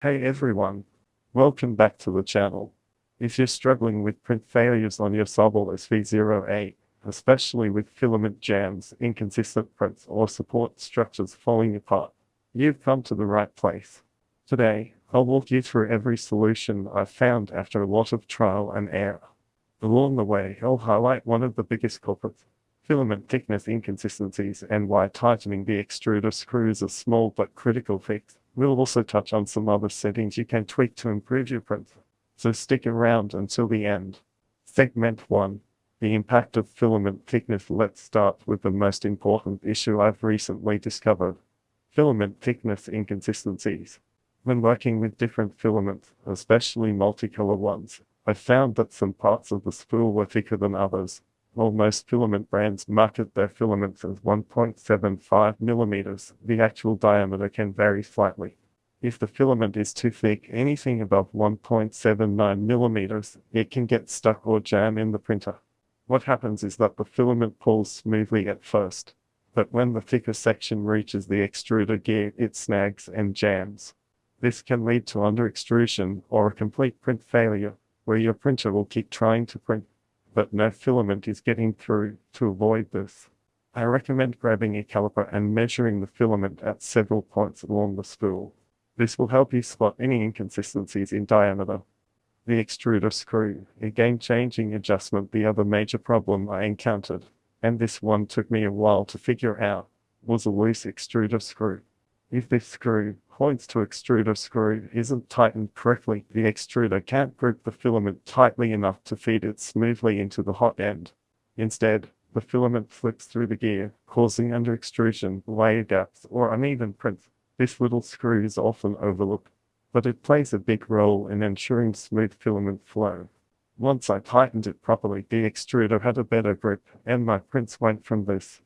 Hey everyone, welcome back to the channel. If you're struggling with print failures on your Sobel SV08, especially with filament jams, inconsistent prints, or support structures falling apart, you've come to the right place. Today, I'll walk you through every solution I've found after a lot of trial and error. Along the way, I'll highlight one of the biggest culprits, filament thickness inconsistencies, and why tightening the extruder screw is a small but critical fix. We'll also touch on some other settings you can tweak to improve your print. So stick around until the end. Segment 1. The impact of filament thickness. Let's start with the most important issue I've recently discovered. Filament thickness inconsistencies. When working with different filaments, especially multicolor ones, I found that some parts of the spool were thicker than others. While most filament brands market their filaments as 1.75 millimeters, the actual diameter can vary slightly. If the filament is too thick, anything above 1.79 millimeters, it can get stuck or jam in the printer. What happens is that the filament pulls smoothly at first, but when the thicker section reaches the extruder gear, it snags and jams. This can lead to under-extrusion or a complete print failure, where your printer will keep trying to print, but no filament is getting through. To avoid this, I recommend grabbing a caliper and measuring the filament at several points along the spool. This will help you spot any inconsistencies in diameter. The extruder screw, a game-changing adjustment. The other major problem I encountered, and this one took me a while to figure out, was a loose extruder screw. If this screw points to extruder screw isn't tightened correctly, the extruder can't grip the filament tightly enough to feed it smoothly into the hot end. Instead, the filament slips through the gear, causing under-extrusion, layer gaps, or uneven prints. This little screw is often overlooked, but it plays a big role in ensuring smooth filament flow. Once I tightened it properly, the extruder had a better grip, and my prints went from this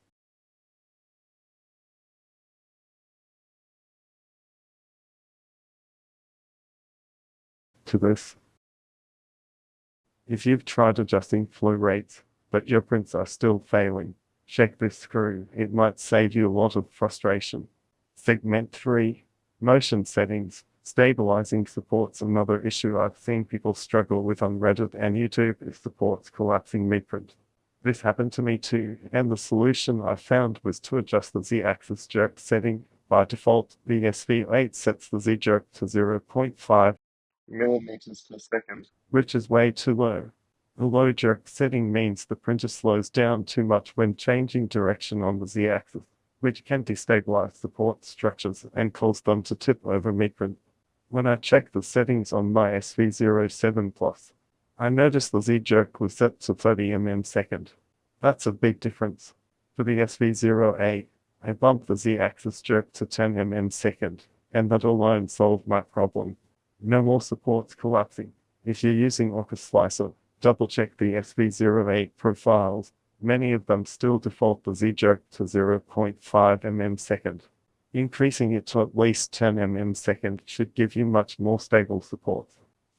to this. If you've tried adjusting flow rates, but your prints are still failing, check this screw. It might save you a lot of frustration. Segment 3. Motion settings. Stabilizing supports. Another issue I've seen people struggle with on Reddit and YouTube is supports collapsing mid-print. This happened to me too, and the solution I found was to adjust the Z-axis jerk setting. By default, the SV08 sets the Z-jerk to 0.5 millimeters per second, which is way too low. The low jerk setting means the printer slows down too much when changing direction on the Z-axis, which can destabilize support structures and cause them to tip over mid-print. When I checked the settings on my SV07 Plus, I noticed the Z-jerk was set to 30 mm/second. That's a big difference. For the SV08, I bumped the Z-axis jerk to 10 mm/second, and that alone solved my problem. No more supports collapsing. If you're using Orca Slicer, double-check the SV08 profiles. Many of them still default the Z-jerk to 0.5 mm/second. Increasing it to at least 10 mm/second should give you much more stable support.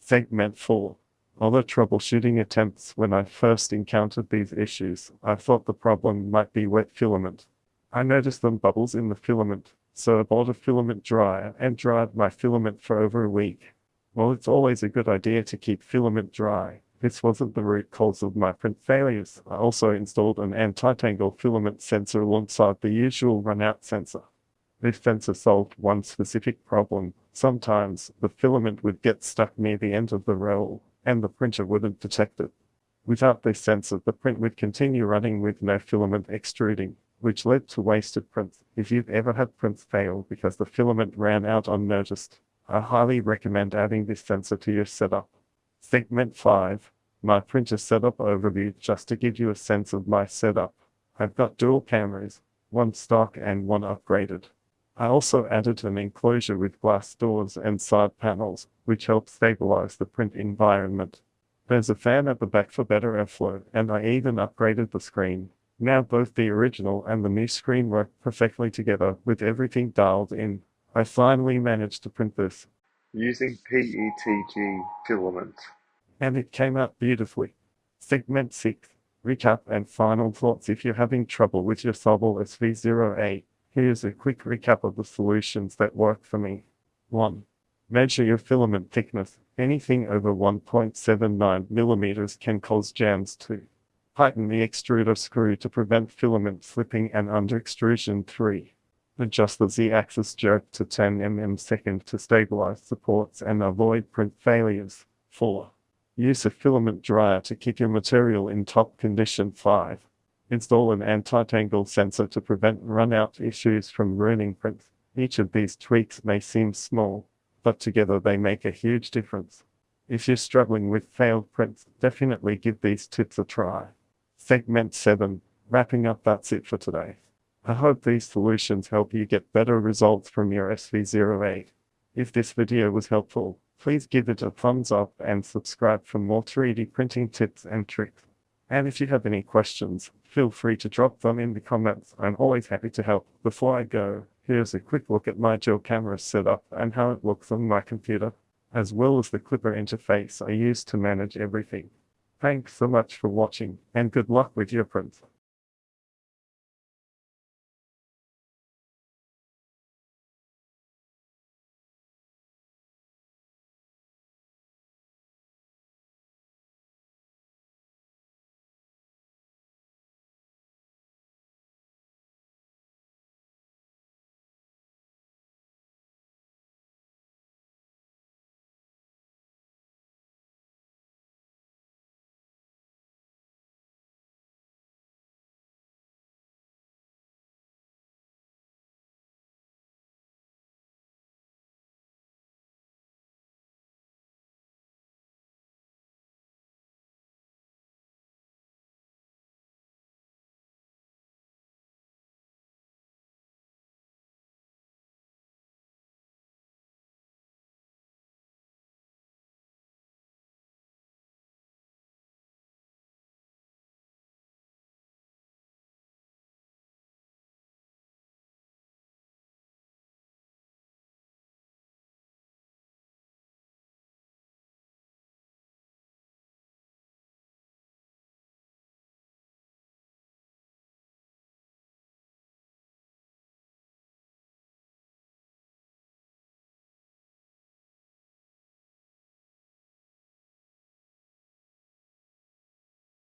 Segment 4. Other troubleshooting attempts. When I first encountered these issues, I thought the problem might be wet filament. I noticed some bubbles in the filament, so I bought a filament dryer and dried my filament for over a week. While it's always a good idea to keep filament dry, this wasn't the root cause of my print failures. I also installed an anti-tangle filament sensor alongside the usual runout sensor. This sensor solved one specific problem. Sometimes, the filament would get stuck near the end of the roll, and the printer wouldn't detect it. Without this sensor, the print would continue running with no filament extruding, which led to wasted prints. If you've ever had prints fail because the filament ran out unnoticed, I highly recommend adding this sensor to your setup. Segment 5. My printer setup overview. Just to give you a sense of my setup, I've got dual cameras, one stock and one upgraded. I also added an enclosure with glass doors and side panels, which helps stabilize the print environment. There's a fan at the back for better airflow, and I even upgraded the screen. Now both the original and the new screen work perfectly together with everything dialed in. I finally managed to print this using PETG filament, and it came out beautifully. Segment 6. Recap and final thoughts. If you're having trouble with your Sobel SV08, here's a quick recap of the solutions that worked for me. 1. Measure your filament thickness. Anything over 1.79 millimeters can cause jams too. Tighten the extruder screw to prevent filament slipping and under extrusion 3. Adjust the Z-axis jerk to 10 mm/second to stabilize supports and avoid print failures. 4. Use a filament dryer to keep your material in top condition. 5. Install an anti-tangle sensor to prevent run-out issues from ruining prints. Each of these tweaks may seem small, but together they make a huge difference. If you're struggling with failed prints, definitely give these tips a try. Segment 7. Wrapping up, that's it for today. I hope these solutions help you get better results from your SV08. If this video was helpful, please give it a thumbs up and subscribe for more 3D printing tips and tricks. And if you have any questions, feel free to drop them in the comments. I'm always happy to help. Before I go, here's a quick look at my dual camera setup and how it looks on my computer, as well as the clipper interface I use to manage everything. Thanks so much for watching, and good luck with your prints.